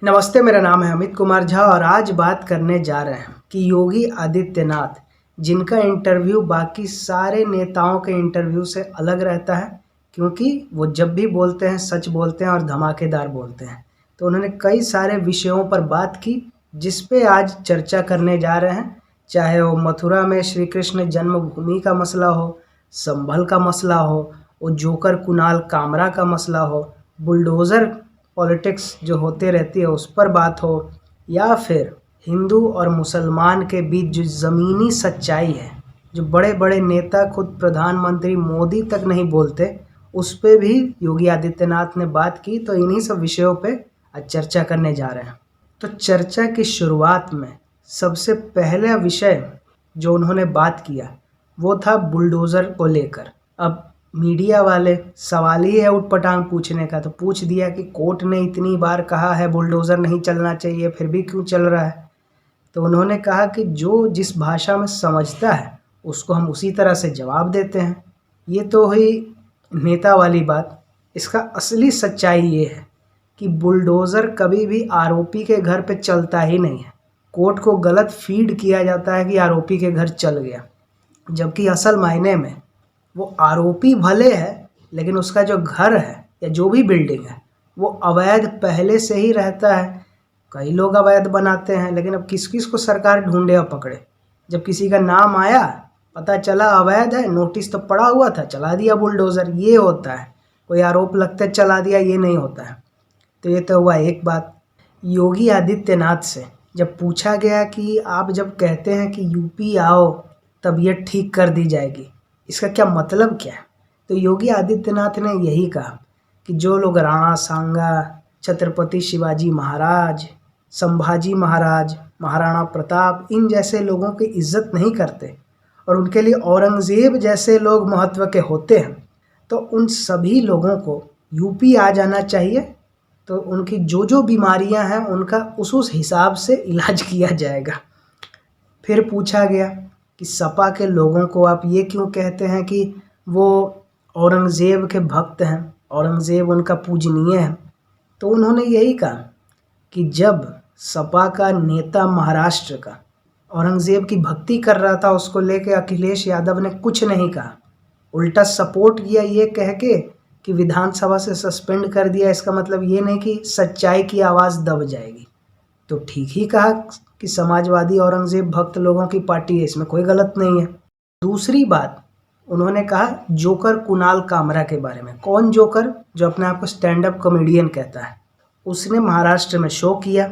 नमस्ते, मेरा नाम है अमित कुमार झा और आज बात करने जा रहे हैं कि योगी आदित्यनाथ, जिनका इंटरव्यू बाकी सारे नेताओं के इंटरव्यू से अलग रहता है, क्योंकि वो जब भी बोलते हैं सच बोलते हैं और धमाकेदार बोलते हैं। तो उन्होंने कई सारे विषयों पर बात की, जिस पे आज चर्चा करने जा रहे हैं। चाहे वो मथुरा में श्री कृष्ण जन्मभूमि का मसला हो, संभल का मसला हो, वो जोकर कुणाल कामरा का मसला हो, बुलडोज़र पॉलिटिक्स जो होते रहती है उस पर बात हो, या फिर हिंदू और मुसलमान के बीच जो ज़मीनी सच्चाई है, जो बड़े बड़े नेता खुद प्रधानमंत्री मोदी तक नहीं बोलते, उस पे भी योगी आदित्यनाथ ने बात की। तो इन्हीं सब विषयों पे आज चर्चा करने जा रहे हैं। तो चर्चा की शुरुआत में सबसे पहला विषय जो उन्होंने बात किया वो था बुलडोज़र को लेकर। अब मीडिया वाले सवाल ही है उटपटांग पूछने का, तो पूछ दिया कि कोर्ट ने इतनी बार कहा है बुलडोज़र नहीं चलना चाहिए, फिर भी क्यों चल रहा है। तो उन्होंने कहा कि जो जिस भाषा में समझता है उसको हम उसी तरह से जवाब देते हैं। ये तो हुई नेता वाली बात। इसका असली सच्चाई ये है कि बुलडोज़र कभी भी आरोपी के घर पे चलता ही नहीं है। कोर्ट को गलत फीड किया जाता है कि आरोपी के घर चल गया, जबकि असल मायने में वो आरोपी भले है, लेकिन उसका जो घर है या जो भी बिल्डिंग है वो अवैध पहले से ही रहता है। कई लोग अवैध बनाते हैं, लेकिन अब किस किस को सरकार ढूंढे और पकड़े। जब किसी का नाम आया, पता चला अवैध है, नोटिस तो पड़ा हुआ था, चला दिया बुलडोज़र। ये होता है। कोई आरोप लगता है चला दिया, ये नहीं होता है। तो ये तो हुआ एक बात। योगी आदित्यनाथ से जब पूछा गया कि आप जब कहते हैं कि यूपी आओ तबीयत ठीक कर दी जाएगी, इसका क्या मतलब क्या है, तो योगी आदित्यनाथ ने यही कहा कि जो लोग राणा सांगा, छत्रपति शिवाजी महाराज, संभाजी महाराज, महाराणा प्रताप, इन जैसे लोगों की इज्जत नहीं करते और उनके लिए औरंगज़ेब जैसे लोग महत्व के होते हैं, तो उन सभी लोगों को यूपी आ जाना चाहिए। तो उनकी जो जो बीमारियां हैं उनका उस हिसाब से इलाज किया जाएगा। फिर पूछा गया कि सपा के लोगों को आप ये क्यों कहते हैं कि वो औरंगज़ेब के भक्त हैं, औरंगज़ेब उनका पूजनीय है। तो उन्होंने यही कहा कि जब सपा का नेता महाराष्ट्र का औरंगज़ेब की भक्ति कर रहा था, उसको लेके अखिलेश यादव ने कुछ नहीं कहा, उल्टा सपोर्ट किया ये कह के कि विधानसभा से सस्पेंड कर दिया। इसका मतलब ये नहीं कि सच्चाई की आवाज़ दब जाएगी। तो ठीक ही कहा कि समाजवादी औरंगज़ेब भक्त लोगों की पार्टी है, इसमें कोई गलत नहीं है। दूसरी बात उन्होंने कहा जोकर कुणाल कामरा के बारे में। कौन जोकर? जो अपने आप को स्टैंड अप कॉमेडियन कहता है। उसने महाराष्ट्र में शो किया।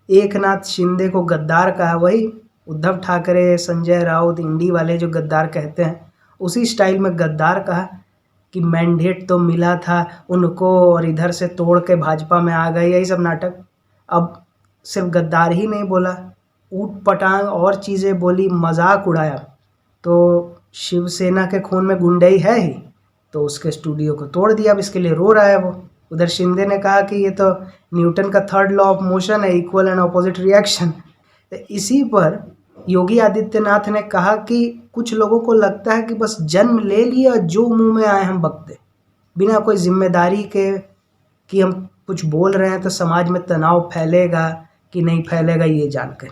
एकनाथ शिंदे को गद्दार कहा, वही उद्धव ठाकरे, संजय राउत, इंडी वाले जो गद्दार कहते हैं, उसी स्टाइल में गद्दार कहा कि मैंडेट तो मिला था उनको और इधर से तोड़ के भाजपा में आ गए, यही सब नाटक। अब सिर्फ गद्दार ही नहीं बोला, ऊट पटांग और चीज़ें बोली, मजाक उड़ाया। तो शिवसेना के खून में गुंडई है ही, तो उसके स्टूडियो को तोड़ दिया। अब इसके लिए रो रहा है वो। उधर शिंदे ने कहा कि ये तो न्यूटन का थर्ड लॉ ऑफ मोशन है, इक्वल एंड ऑपोजिट रिएक्शन। तो इसी पर योगी आदित्यनाथ ने कहा कि कुछ लोगों को लगता है कि बस जन्म ले लिया, जो मुंह में आए हम बकते, बिना कोई जिम्मेदारी के कि हम कुछ बोल रहे हैं तो समाज में तनाव फैलेगा कि नहीं फैलेगा, ये जानकर।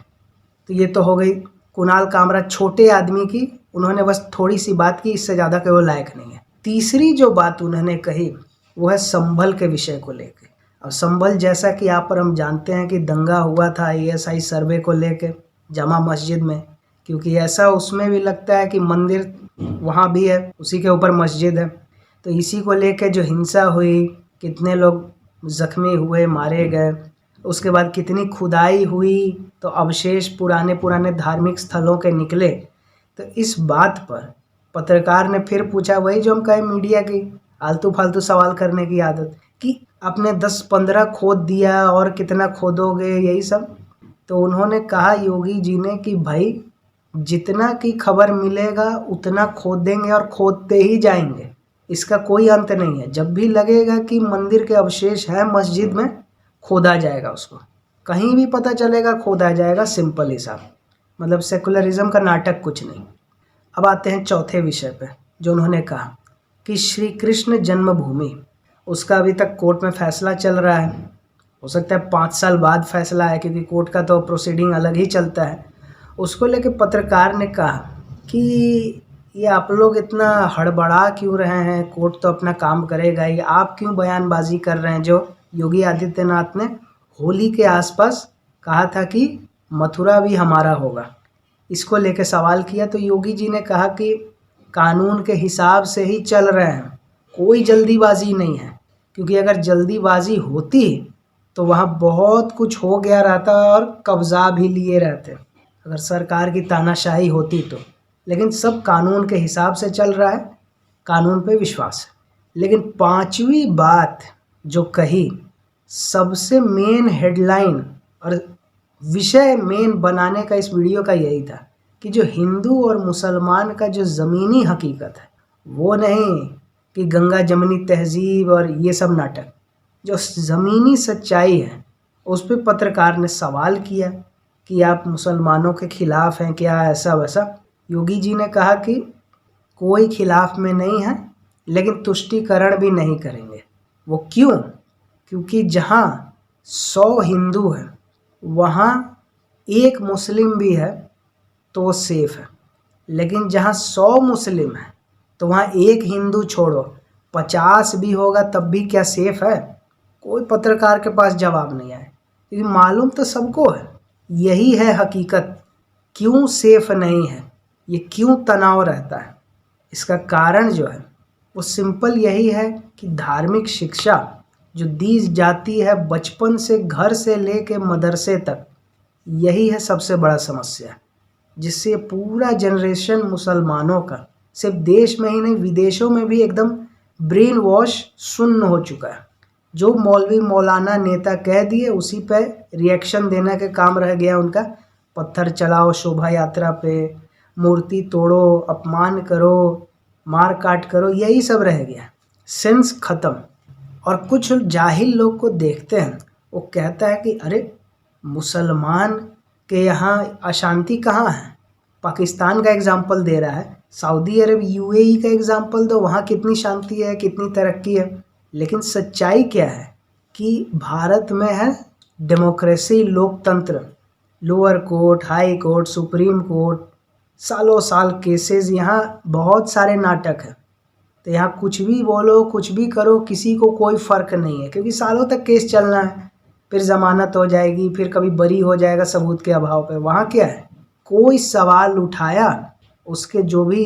तो ये तो हो गई कुणाल कामरा छोटे आदमी की, उन्होंने बस थोड़ी सी बात की, इससे ज़्यादा के वो लायक नहीं है। तीसरी जो बात उन्होंने कही वो है संभल के विषय को लेकर। अब संभल, जैसा कि आप पर हम जानते हैं कि दंगा हुआ था ASI सर्वे को लेकर जामा मस्जिद में, क्योंकि ऐसा उसमें भी लगता है कि मंदिर वहाँ भी है, उसी के ऊपर मस्जिद है। तो इसी को लेकर जो हिंसा हुई, कितने लोग जख्मी हुए, मारे गए, उसके बाद कितनी खुदाई हुई, तो अवशेष पुराने पुराने धार्मिक स्थलों के निकले। तो इस बात पर पत्रकार ने फिर पूछा, वही जो हम कहें मीडिया की आलतू फालतू सवाल करने की आदत, कि आपने 10-15 खोद दिया और कितना खोदोगे, यही सब। तो उन्होंने कहा योगी जी ने कि भाई जितना की खबर मिलेगा उतना खोद देंगे और खोदते ही जाएंगे, इसका कोई अंत नहीं है। जब भी लगेगा कि मंदिर के अवशेष हैं मस्जिद में, खोदा जाएगा, उसको कहीं भी पता चलेगा खोदा जाएगा। सिंपल हिसाब, मतलब सेकुलरिज्म का नाटक कुछ नहीं। अब आते हैं चौथे विषय पे, जो उन्होंने कहा कि श्री कृष्ण जन्मभूमि, उसका अभी तक कोर्ट में फैसला चल रहा है। हो सकता है 5 साल बाद फैसला है, क्योंकि कोर्ट का तो प्रोसीडिंग अलग ही चलता है। उसको लेके पत्रकार ने कहा कि ये आप लोग इतना हड़बड़ा क्यों रहे हैं, कोर्ट तो अपना काम करेगा ही, आप क्यों बयानबाजी कर रहे हैं। जो योगी आदित्यनाथ ने होली के आसपास कहा था कि मथुरा भी हमारा होगा, इसको लेके सवाल किया तो योगी जी ने कहा कि कानून के हिसाब से ही चल रहे हैं, कोई जल्दीबाजी नहीं है, क्योंकि अगर जल्दीबाजी होती तो वहाँ बहुत कुछ हो गया रहता और कब्जा भी लिए रहते, अगर सरकार की तानाशाही होती तो। लेकिन सब कानून के हिसाब से चल रहा है, कानून पे विश्वास है। लेकिन पांचवी बात जो कही, सबसे मेन हेडलाइन और विषय मेन बनाने का इस वीडियो का यही था कि जो हिंदू और मुसलमान का जो ज़मीनी हकीकत है, वो नहीं कि गंगा जमनी तहजीब और ये सब नाटक, जो ज़मीनी सच्चाई है उस पर पत्रकार ने सवाल किया कि आप मुसलमानों के खिलाफ़ हैं क्या, ऐसा वैसा। योगी जी ने कहा कि कोई खिलाफ में नहीं है, लेकिन तुष्टीकरण भी नहीं करेंगे। वो क्यों? क्योंकि जहाँ 100 हिंदू हैं वहाँ एक मुस्लिम भी है तो वो सेफ़ है, लेकिन जहाँ 100 मुस्लिम है तो वहाँ एक हिंदू छोड़ो 50 भी होगा तब भी क्या सेफ़ है? कोई पत्रकार के पास जवाब नहीं आया, क्योंकि मालूम तो सबको है, यही है हकीकत। क्यों सेफ़ नहीं है, ये क्यों तनाव रहता है, इसका कारण जो है वो सिंपल यही है कि धार्मिक शिक्षा जो दी जाती है बचपन से, घर से लेके मदरसे तक, यही है सबसे बड़ा समस्या, जिससे पूरा जनरेशन मुसलमानों का सिर्फ देश में ही नहीं विदेशों में भी एकदम ब्रेन वॉश सुन्न हो चुका है। जो मौलवी मौलाना नेता कह दिए उसी पे रिएक्शन देने के काम रह गया उनका। पत्थर चलाओ शोभा यात्रा पे, मूर्ति तोड़ो, अपमान करो, मार काट करो, यही सब रह गया, सेंस ख़त्म। और कुछ जाहिल लोग को देखते हैं, वो कहता है कि अरे मुसलमान के यहाँ अशांति कहाँ है, पाकिस्तान का एग्जाम्पल दे रहा है, सऊदी अरब यूएई का एग्जाम्पल दो, वहाँ कितनी शांति है, कितनी तरक्की है। लेकिन सच्चाई क्या है कि भारत में है डेमोक्रेसी, लोकतंत्र, lower court, high court, supreme court, सालों साल केसेस, यहाँ बहुत सारे नाटक हैं। तो यहाँ कुछ भी बोलो, कुछ भी करो, किसी को कोई फ़र्क नहीं है, क्योंकि सालों तक केस चलना है, फिर ज़मानत हो जाएगी, फिर कभी बरी हो जाएगा सबूत के अभाव पे। वहाँ क्या है, कोई सवाल उठाया उसके जो भी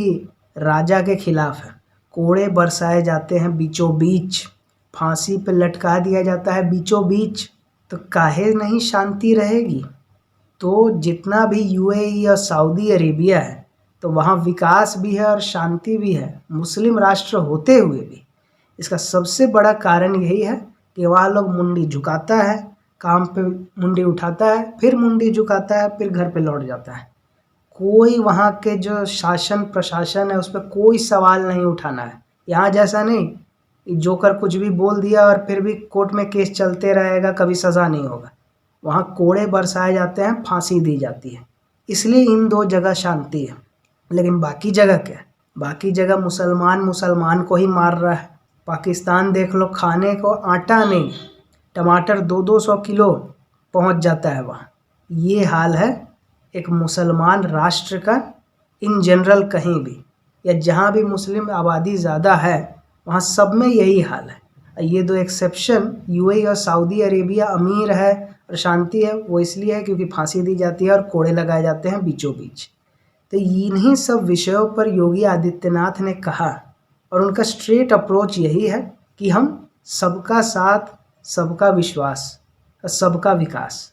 राजा के खिलाफ है, कोड़े बरसाए जाते हैं बीचों बीच, फांसी पे लटका दिया जाता है बीचों बीच। तो काहे नहीं शांति रहेगी? तो जितना भी यूएई और सऊदी अरेबिया है तो वहाँ विकास भी है और शांति भी है, मुस्लिम राष्ट्र होते हुए भी। इसका सबसे बड़ा कारण यही है कि वहाँ लोग मुंडी झुकाता है, काम पे मुंडी उठाता है, फिर मुंडी झुकाता है, फिर घर पे लौट जाता है। कोई वहाँ के जो शासन प्रशासन है उस पर कोई सवाल नहीं उठाना है। यहाँ जैसा नहीं, जोकर कुछ भी बोल दिया और फिर भी कोर्ट में केस चलते रहेगा, कभी सज़ा नहीं होगा। वहाँ कोड़े बरसाए जाते हैं, फांसी दी जाती है। इसलिए इन दो जगह शांति है। लेकिन बाकी जगह क्या है? बाकी जगह मुसलमान मुसलमान को ही मार रहा है। पाकिस्तान देख लो, खाने को आटा नहीं, टमाटर 200-200 किलो पहुंच जाता है वहाँ। ये हाल है एक मुसलमान राष्ट्र का इन जनरल, कहीं भी या जहाँ भी मुस्लिम आबादी ज़्यादा है वहाँ सब में यही हाल है। ये दो एक्सेप्शन, यूएई और सऊदी अरेबिया अमीर है और शांति है, वो इसलिए है क्योंकि फांसी दी जाती है और कोड़े लगाए जाते हैं बीचों बीच। तो इन्हीं सब विषयों पर योगी आदित्यनाथ ने कहा, और उनका स्ट्रेट अप्रोच यही है कि हम सबका साथ, सबका विश्वास और सबका विकास,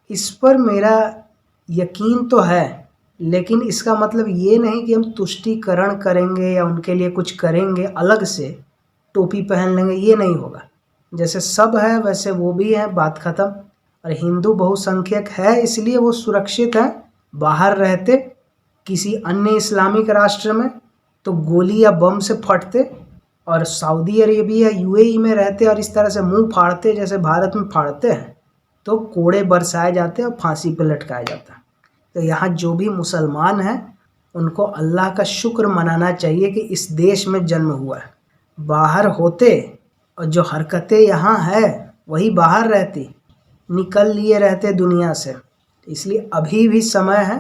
इस पर मेरा यकीन तो है, लेकिन इसका मतलब ये नहीं कि हम तुष्टीकरण करेंगे या उनके लिए कुछ करेंगे, अलग से टोपी पहन लेंगे, ये नहीं होगा। जैसे सब है वैसे वो भी है, बात ख़त्म। और हिंदू बहुसंख्यक है इसलिए वो सुरक्षित है। बाहर रहते किसी अन्य इस्लामिक राष्ट्र में तो गोली या बम से फटते, और सऊदी अरेबिया यूएई में रहते और इस तरह से मुंह फाड़ते जैसे भारत में फाड़ते हैं, तो कोड़े बरसाए जाते और फांसी पर लटकाया जाता। तो यहाँ जो भी मुसलमान हैं उनको अल्लाह का शुक्र मनाना चाहिए कि इस देश में जन्म हुआ है। बाहर होते और जो हरकतें यहाँ है वही बाहर रहती निकल लिए रहते दुनिया से। इसलिए अभी भी समय है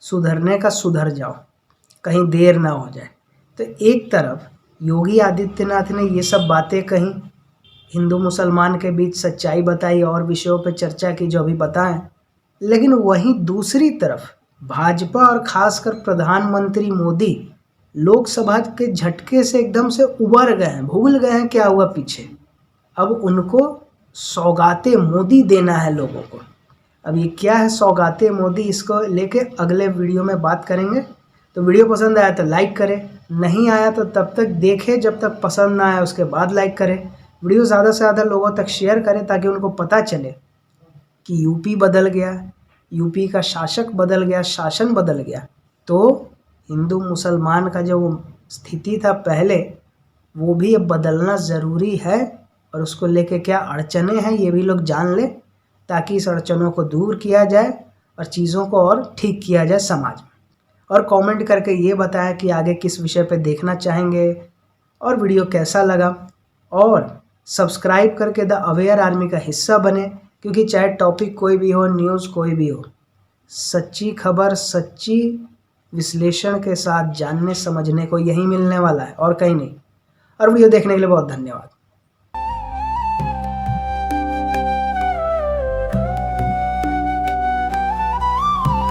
सुधरने का, सुधर जाओ, कहीं देर ना हो जाए। तो एक तरफ योगी आदित्यनाथ ने ये सब बातें कही, हिंदू मुसलमान के बीच सच्चाई बताई और विषयों पर चर्चा की जो अभी बताएं, लेकिन वहीं दूसरी तरफ भाजपा और खासकर प्रधानमंत्री मोदी लोकसभा के झटके से एकदम से उबर गए हैं, भूल गए हैं क्या हुआ पीछे। अब उनको सौगातें मोदी देना है लोगों को। अब ये क्या है सौगातें मोदी, इसको लेके अगले वीडियो में बात करेंगे। तो वीडियो पसंद आया तो लाइक करें, नहीं आया तो तब तक देखें जब तक पसंद ना आया उसके बाद लाइक करें। वीडियो ज़्यादा से ज़्यादा लोगों तक शेयर करें ताकि उनको पता चले कि यूपी बदल गया, यूपी का शासक बदल गया, शासन बदल गया। तो हिंदू मुसलमान का जो स्थिति था पहले, वो भी अब बदलना ज़रूरी है। और उसको लेके क्या अड़चने हैं ये भी लोग जान लें, ताकि इस अड़चनों को दूर किया जाए और चीज़ों को और ठीक किया जाए समाज में। और कमेंट करके ये बताएं कि आगे किस विषय पे देखना चाहेंगे और वीडियो कैसा लगा। और सब्सक्राइब करके द अवेयर आर्मी का हिस्सा बने, क्योंकि चाहे टॉपिक कोई भी हो, न्यूज़ कोई भी हो, सच्ची खबर सच्ची विश्लेषण के साथ जानने समझने को यही मिलने वाला है और कहीं नहीं। और वीडियो देखने के लिए बहुत धन्यवाद।